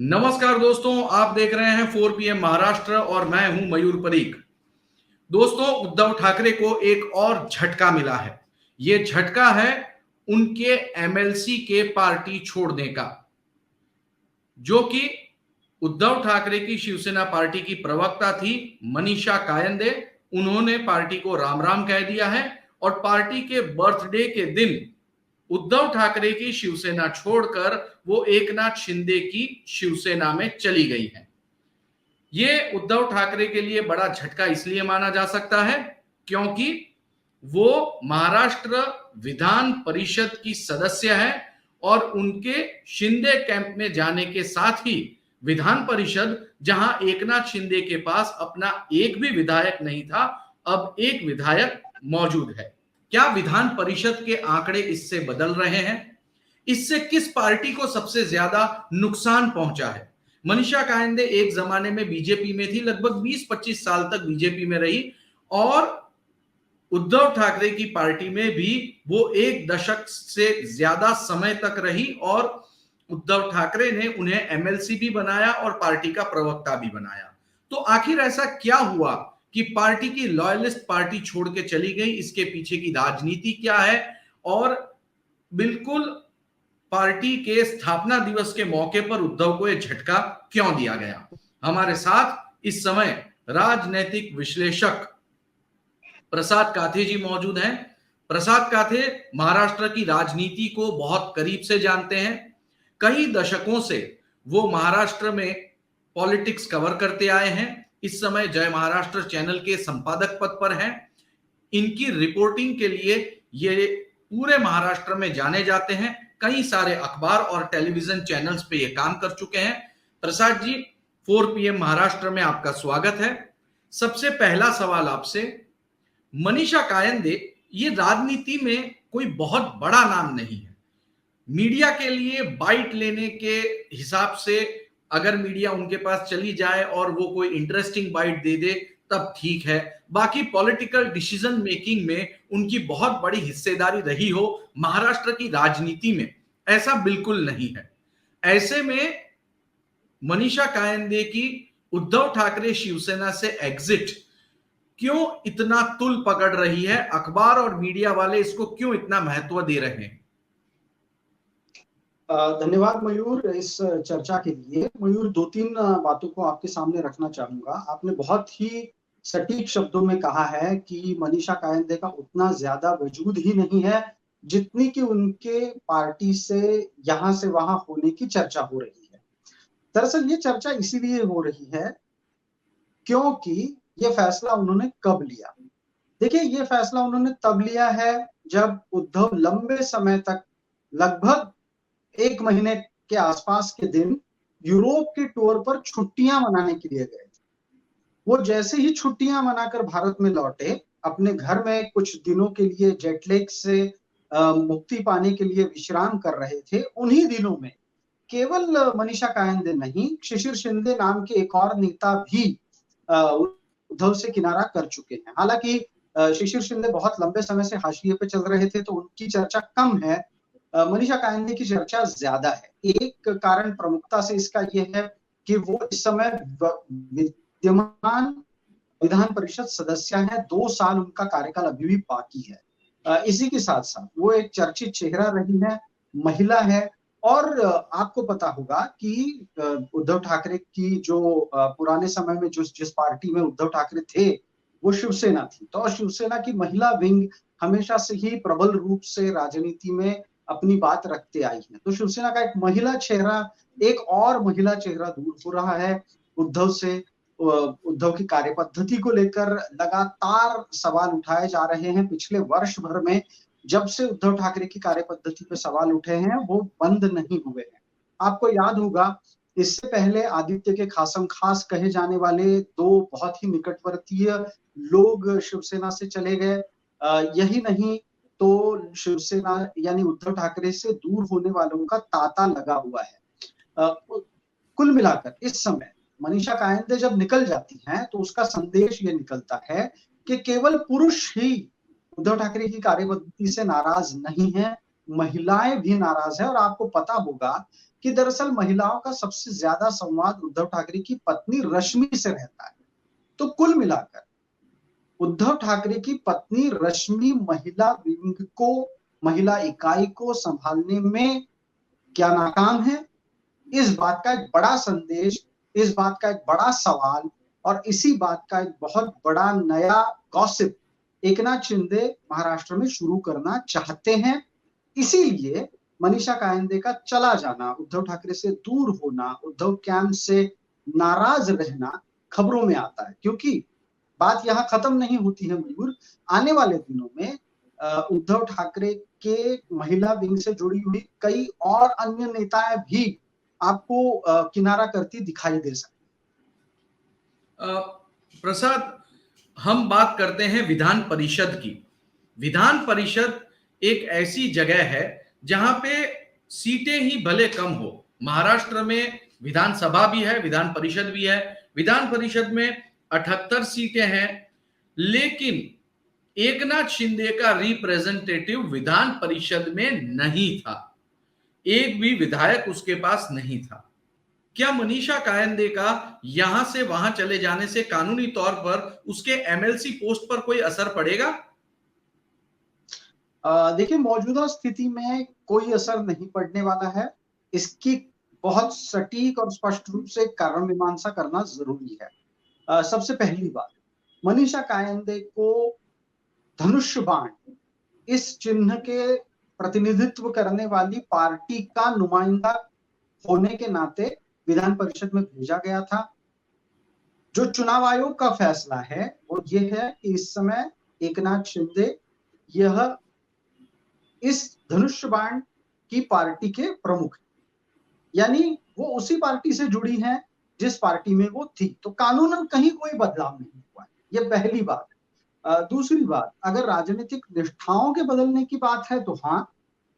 नमस्कार दोस्तों, आप देख रहे हैं 4 PM महाराष्ट्र और मैं हूं मयूर परीक। दोस्तों, उद्धव ठाकरे को एक और झटका मिला है। ये झटका है उनके एमएलसी के पार्टी छोड़ने का, जो कि उद्धव ठाकरे की शिवसेना पार्टी की प्रवक्ता थी मनीषा कायंदे। उन्होंने पार्टी को राम राम कह दिया है और पार्टी के बर्थडे के दिन उद्धव ठाकरे की शिवसेना छोड़कर वो एकनाथ शिंदे की शिवसेना में चली गई है। ये उद्धव ठाकरे के लिए बड़ा झटका इसलिए माना जा सकता है क्योंकि वो महाराष्ट्र विधान परिषद की सदस्य है और उनके शिंदे कैंप में जाने के साथ ही विधान परिषद, जहां एकनाथ शिंदे के पास अपना एक भी विधायक नहीं था, अब एक विधायक मौजूद है। क्या विधान परिषद के आंकड़े इससे बदल रहे हैं? इससे किस पार्टी को सबसे ज्यादा नुकसान पहुंचा है? मनीषा कायंदे एक जमाने में बीजेपी में थी, लगभग 20-25 साल तक बीजेपी में रही और उद्धव ठाकरे की पार्टी में भी वो 1 दशक से ज्यादा समय तक रही और उद्धव ठाकरे ने उन्हें एमएलसी भी बनाया और पार्टी का प्रवक्ता भी बनाया। तो आखिर ऐसा क्या हुआ कि पार्टी की लॉयलिस्ट पार्टी छोड़ के चली गई? इसके पीछे की राजनीति क्या है और बिल्कुल पार्टी के स्थापना दिवस के मौके पर उद्धव को यह झटका क्यों दिया गया? हमारे साथ इस समय राजनैतिक विश्लेषक प्रसाद काथे जी मौजूद हैं। प्रसाद काथे महाराष्ट्र की राजनीति को बहुत करीब से जानते हैं। कई दशकों से वो महाराष्ट्र में पॉलिटिक्स कवर करते आए हैं। इस समय जय महाराष्ट्र चैनल के संपादक पद पर हैं। इनकी रिपोर्टिंग के लिए ये पूरे महाराष्ट्र में जाने जाते हैं। कई सारे अखबार और टेलीविजन चैनल्स पे ये काम कर चुके हैं। प्रसाद जी, 4 PM महाराष्ट्र में आपका स्वागत है। सबसे पहला सवाल आपसे, मनीषा कायंदे ये राजनीति में कोई बहुत बड़ा नाम नहीं है। मीडिया के लिए बाइट लेने के हिसाब से अगर मीडिया उनके पास चली जाए और वो कोई इंटरेस्टिंग बाइट दे दे तब ठीक है। बाकी पॉलिटिकल डिसीजन मेकिंग में उनकी बहुत बड़ी हिस्सेदारी रही हो महाराष्ट्र की राजनीति में, ऐसा बिल्कुल नहीं है। ऐसे में मनीषा कायंदे की उद्धव ठाकरे शिवसेना से एग्जिट क्यों इतना तुल पकड़ रही है? अखबार और मीडिया वाले इसको क्यों इतना महत्व दे रहे हैं? धन्यवाद मयूर इस चर्चा के लिए। मयूर, 2-3 बातों को आपके सामने रखना चाहूंगा। आपने बहुत ही सटीक शब्दों में कहा है कि मनीषा कायंदे का उतना ज्यादा वजूद ही नहीं है जितनी कि उनके पार्टी से यहां से वहां होने की चर्चा हो रही है। दरअसल ये चर्चा इसीलिए हो रही है क्योंकि ये फैसला उन्होंने कब लिया। देखिए, ये फैसला उन्होंने तब लिया है जब उद्धव लंबे समय तक, लगभग 1 महीने के आसपास के दिन, यूरोप के टूर पर छुट्टियां मनाने के लिए गए थे। वो जैसे ही छुट्टियां मनाकर भारत में लौटे, अपने घर में कुछ दिनों के लिए जेटलैग से मुक्ति पाने के लिए विश्राम कर रहे थे। उन्हीं दिनों में केवल मनीषा कायंदे नहीं, शिशिर शिंदे नाम के एक और नेता भी उद्धव से किनारा कर चुके हैं। हालांकि शिशिर शिंदे बहुत लंबे समय से हाशिए पे चल रहे थे तो उनकी चर्चा कम है, मनीषा कायंदे की चर्चा ज्यादा है। एक कारण प्रमुखता से इसका यह है कि वो इस समय विद्यमान विधान परिषद सदस्य है। 2 साल उनका कार्यकाल अभी भी बाकी है। इसी के साथ साथ वो एक चर्चित चेहरा रही है, महिला है और आपको पता होगा कि उद्धव ठाकरे की जो पुराने समय में जिस पार्टी में उद्धव ठाकरे थे वो शिवसेना थी। तो शिवसेना की महिला विंग हमेशा से ही प्रबल रूप से राजनीति में अपनी बात रखते आई है। तो शिवसेना का एक महिला चेहरा, एक और महिला चेहरा दूर हो रहा है उद्धव से। उद्धव की कार्यपद्धति को लेकर लगातार सवाल उठाए जा रहे हैं। पिछले वर्ष भर में जब से उद्धव ठाकरे की कार्यपद्धति पे सवाल उठे हैं वो बंद नहीं हुए हैं। आपको याद होगा, इससे पहले आदित्य के खासम खास कहे जाने वाले 2 बहुत ही निकटवर्तीय लोग शिवसेना से चले गए। यही नहीं तो शिवसेना यानी उद्धव ठाकरे से दूर होने वालों का तांता लगा हुआ है। कुल मिलाकर इस समय मनीषा कायंदे जब निकल जाती हैं तो उसका संदेश ये निकलता है कि केवल पुरुष ही उद्धव ठाकरे की कार्यपद्धति से नाराज नहीं है, महिलाएं भी नाराज है। और आपको पता होगा कि दरअसल महिलाओं का सबसे ज्यादा संवाद उद्धव ठाकरे की पत्नी रश्मि से रहता है। तो कुल मिलाकर उद्धव ठाकरे की पत्नी रश्मि महिला विंग को, महिला इकाई को संभालने में क्या नाकाम है? इस बात का एक बड़ा संदेश, इस बात का एक बड़ा सवाल और इसी बात का एक बहुत बड़ा नया गॉसिप एकनाथ शिंदे महाराष्ट्र में शुरू करना चाहते हैं। इसीलिए मनीषा कायंदे का चला जाना, उद्धव ठाकरे से दूर होना, उद्धव कैंप से नाराज रहना खबरों में आता है। क्योंकि बात यहां खत्म नहीं होती है मयूर। आने वाले दिनों में उद्धव ठाकरे के महिला विंग से जुड़ी हुई कई और अन्य नेताएं भी आपको किनारा करती दिखाई दे सकती। प्रसाद, हम बात करते हैं विधान परिषद की। विधान परिषद एक ऐसी जगह है जहां पे सीटें ही भले कम हो। महाराष्ट्र में विधानसभा भी है, विधान परिषद भी है। विधान परिषद में 78 सीटें हैं, लेकिन एकनाथ शिंदे का रिप्रेजेंटेटिव विधान परिषद में नहीं था। एक भी विधायक उसके पास नहीं था। क्या मनीषा कायंदे का यहां से वहां चले जाने से कानूनी तौर पर उसके एमएलसी पोस्ट पर कोई असर पड़ेगा? देखिए, मौजूदा स्थिति में कोई असर नहीं पड़ने वाला है। इसकी बहुत सटीक और स्पष्ट रूप से कारण मीमांसा करना जरूरी है। सबसे पहली बात, मनीषा कायंदे को धनुष बाण, इस चिन्ह के प्रतिनिधित्व करने वाली पार्टी का नुमाइंदा होने के नाते विधान परिषद में भेजा गया था। जो चुनाव आयोग का फैसला है वो ये है कि इस समय एकनाथ शिंदे यह इस धनुष बाण की पार्टी के प्रमुख, यानी वो उसी पार्टी से जुड़ी हैं जिस पार्टी में वो थी। तो कानूनन कहीं कोई बदलाव नहीं हुआ है, ये पहली बात। दूसरी बात, अगर राजनीतिक निष्ठाओं के बदलने की बात है तो हाँ,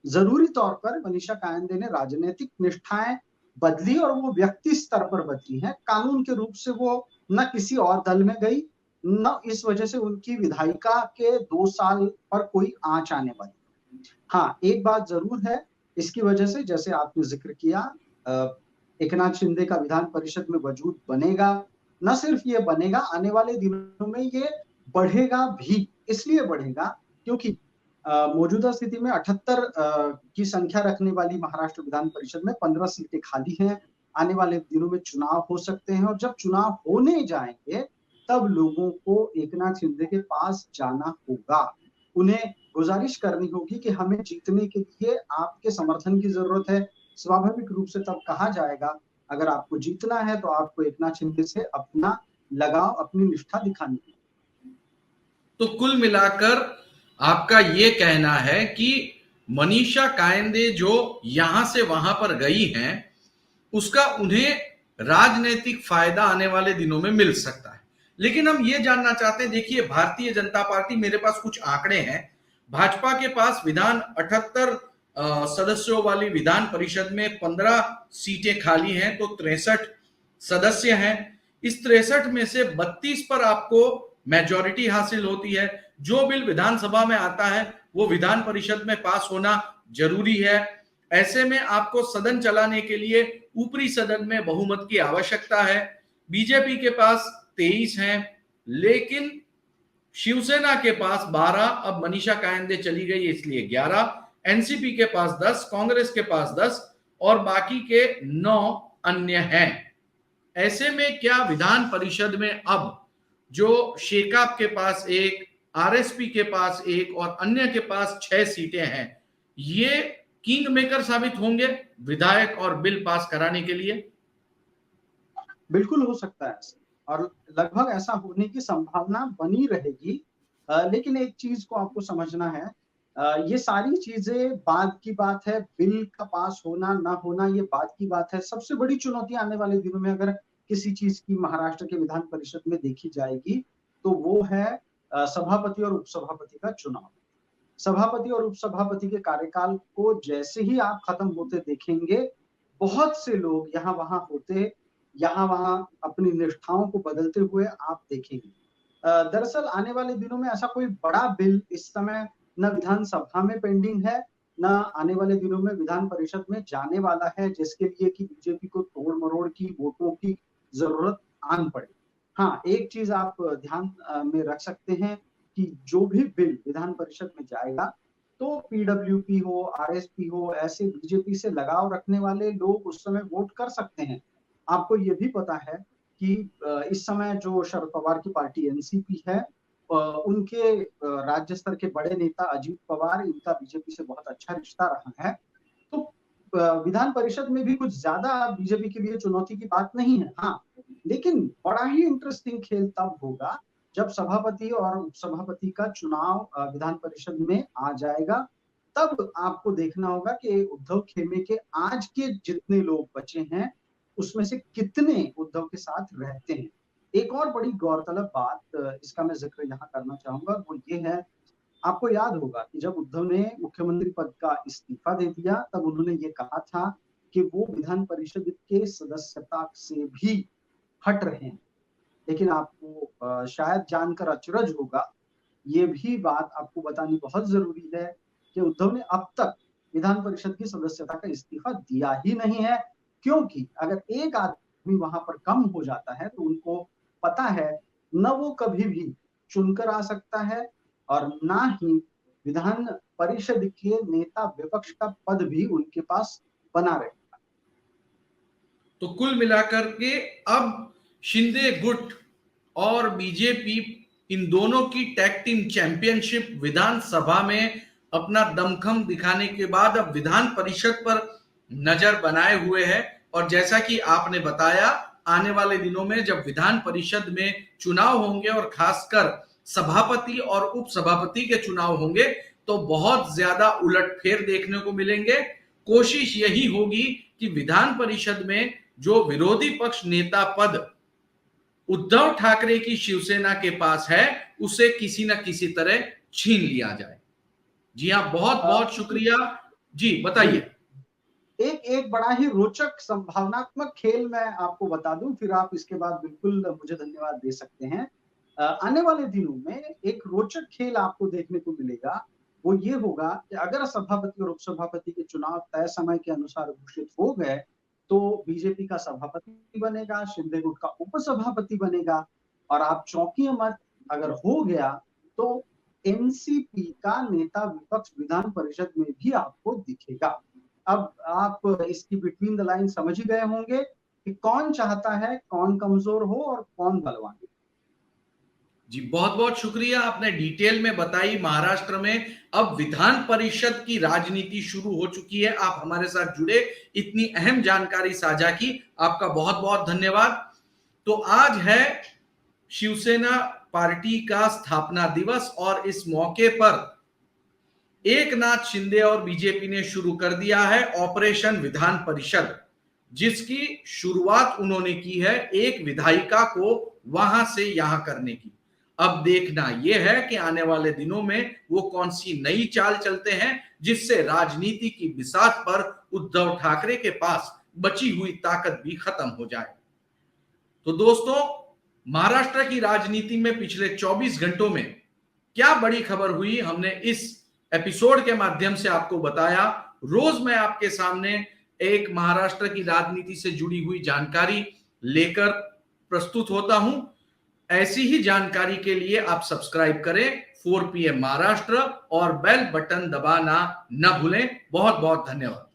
जरूरी तौर पर मनीषा कायंदे ने राजनीतिक निष्ठाएं बदली और वो व्यक्ति स्तर पर बदली हैं। कानून के रूप से वो न किसी और दल में गई, न इस वजह से उनकी विधायिका के 2 साल पर कोई आंच आने वाली। हाँ, एक बात जरूर है, इसकी वजह से जैसे आपने जिक्र किया, एकनाथ शिंदे का विधान परिषद में वजूद बनेगा। न सिर्फ ये बनेगा, आने वाले दिनों में ये बढ़ेगा भी। इसलिए बढ़ेगा क्योंकि मौजूदा स्थिति में 78 की संख्या रखने वाली महाराष्ट्र विधान परिषद में 15 सीटें खाली हैं। आने वाले दिनों में चुनाव हो सकते हैं और जब चुनाव होने जाएंगे तब लोगों को एकनाथ शिंदे के पास जाना होगा। उन्हें गुजारिश करनी होगी कि हमें जीतने के लिए आपके समर्थन की जरूरत है। स्वाभाविक रूप से तब कहा जाएगा, अगर आपको जीतना है तो आपको एकनाथ शिंदे से अपना लगाव, अपनी निष्ठा दिखानी है। तो कुल मिलाकर आपका ये कहना है कि मनीषा कायंदे जो यहां से वहां पर गई हैं, उसका उन्हें राजनीतिक फायदा आने वाले दिनों में मिल सकता है। लेकिन हम ये जानना चाहते हैं, देखिए भारतीय जनता पार्टी, मेरे पास कुछ आंकड़े हैं। भाजपा के पास विधान 78 सदस्यों वाली विधान परिषद में 15 सीटें खाली हैं, तो 63 सदस्य हैं। इस 63 में से 32 पर आपको मेजॉरिटी हासिल होती है। जो बिल विधानसभा में आता है वो विधान परिषद में पास होना जरूरी है। ऐसे में आपको सदन चलाने के लिए ऊपरी सदन में बहुमत की आवश्यकता है। बीजेपी के पास 23 हैं, लेकिन शिवसेना के पास 12, अब मनीषा कायंदे चली गई इसलिए 11, एनसीपी के पास 10, कांग्रेस के पास 10 और बाकी के 9 अन्य हैं। ऐसे में क्या विधान परिषद में अब जो शेकाप के पास 1, आरएसपी के पास 1 और अन्य के पास 6 सीटें हैं, ये किंग मेकर साबित होंगे विधायक और बिल पास कराने के लिए? बिल्कुल हो सकता है ऐसा और लगभग ऐसा होने की संभावना बनी रहेगी। लेकिन एक चीज को आपको समझना है, ये सारी चीजें बाद की बात है। बिल का पास होना ना होना ये बाद की बात है। सबसे बड़ी चुनौती आने वाले दिनों में अगर किसी चीज की महाराष्ट्र के विधान परिषद में देखी जाएगी तो वो है सभापति और उपसभापति का चुनाव। सभापति और उपसभापति के कार्यकाल को जैसे ही आप खत्म होते देखेंगे, बहुत से लोग यहाँ वहां होते, यहाँ वहां अपनी निष्ठाओं को बदलते हुए आप देखेंगे। दरअसल आने वाले दिनों में ऐसा कोई बड़ा बिल इस समय न विधानसभा में पेंडिंग है ना आने वाले दिनों में विधान परिषद में जाने वाला है, जिसके लिए कि बीजेपी को तोड़ मरोड़ की वोटों की जरूरत आन पड़े। हाँ, एक चीज आप ध्यान में रख सकते हैं कि जो भी बिल विधान परिषद में जाएगा, तो पीडब्ल्यूपी हो, आरएसपी हो, ऐसे बीजेपी से लगाव रखने वाले लोग उस समय वोट कर सकते हैं। आपको ये भी पता है कि इस समय जो शरद पवार की पार्टी एनसीपी है, उनके राज्य स्तर के बड़े नेता अजीत पवार, इनका बीजेपी से बहुत अच्छा रिश्ता रहा है। तो विधान परिषद में भी कुछ ज्यादा बीजेपी के लिए चुनौती की बात नहीं है। हाँ, लेकिन बड़ा ही इंटरेस्टिंग खेल तब होगा जब सभापति और उपसभापति का चुनाव विधान परिषद में आ जाएगा। तब आपको देखना होगा कि उद्धव खेमे के आज के जितने लोग बचे हैं, उसमें से कितने उद्धव के साथ रहते हैं। एक और बड़ी गौरतलब बात इसका मैं जिक्र यहाँ करना चाहूंगा, वो ये है, आपको याद होगा कि जब उद्धव ने मुख्यमंत्री पद का इस्तीफा दे दिया, तब उन्होंने ये कहा था कि वो विधान परिषद के सदस्यता से भी हट रहे हैं। लेकिन आपको शायद जानकर अचरज होगा, ये भी बात आपको बतानी बहुत जरूरी है कि उद्धव ने अब तक विधान परिषद की सदस्यता का इस्तीफा दिया ही नहीं है, क्योंकि अगर एक आदमी वहां पर कम हो जाता है तो उनको पता है न वो कभी भी चुनकर आ सकता है और ना ही विधान परिषद के नेता विपक्ष का पद भी उनके पास बना रहेगा। तो कुल मिलाकर के अब शिंदे गुट और बीजेपी, इन दोनों की टैग टीम चैंपियनशिप विधानसभा में अपना दमखम दिखाने के बाद अब विधान परिषद पर नजर बनाए हुए है। और जैसा कि आपने बताया, आने वाले दिनों में जब विधान परिषद में चुनाव होंगे और खासकर सभापति और उपसभापति के चुनाव होंगे, तो बहुत ज्यादा उलटफेर देखने को मिलेंगे। कोशिश यही होगी कि विधान परिषद में जो विरोधी पक्ष नेता पद उद्धव ठाकरे की शिवसेना के पास है, उसे किसी न किसी तरह छीन लिया जाए। जी हाँ, बहुत बहुत शुक्रिया। जी बताइए। एक बड़ा ही रोचक संभावनात्मक खेल मैं आपको बता दूं, फिर आप इसके बाद बिल्कुल मुझे धन्यवाद दे सकते हैं। आने वाले दिनों में एक रोचक खेल आपको देखने को मिलेगा, वो ये होगा कि अगर सभापति और उपसभापति के चुनाव तय समय के अनुसार घोषित हो गए, तो बीजेपी का सभापति बनेगा, शिंदे गुट का उपसभापति बनेगा, और आप चौंकिए मत, अगर हो गया तो एनसीपी का नेता विपक्ष विधान परिषद में भी आपको दिखेगा। अब आप इसकी बिटवीन द लाइन समझ ही गए होंगे कि कौन चाहता है कौन कमजोर हो और कौन बलवान। जी बहुत बहुत शुक्रिया, आपने डिटेल में बताई। महाराष्ट्र में अब विधान परिषद की राजनीति शुरू हो चुकी है। आप हमारे साथ जुड़े, इतनी अहम जानकारी साझा की, आपका बहुत बहुत धन्यवाद। तो आज है शिवसेना पार्टी का स्थापना दिवस और इस मौके पर एकनाथ शिंदे और बीजेपी ने शुरू कर दिया है ऑपरेशन विधान परिषद, जिसकी शुरुआत उन्होंने की है एक विधायिका को वहां से यहां करने की। अब देखना यह है कि आने वाले दिनों में वो कौन सी नई चाल चलते हैं, जिससे राजनीति की बिसात पर उद्धव ठाकरे के पास बची हुई ताकत भी खत्म हो जाए। तो दोस्तों, महाराष्ट्र की राजनीति में पिछले 24 घंटों में क्या बड़ी खबर हुई, हमने इस एपिसोड के माध्यम से आपको बताया। रोज मैं आपके सामने एक महाराष्ट्र की राजनीति से जुड़ी हुई जानकारी लेकर प्रस्तुत होता हूं। ऐसी ही जानकारी के लिए आप सब्सक्राइब करें 4 PM महाराष्ट्र और बेल बटन दबाना न भूलें। बहुत बहुत धन्यवाद।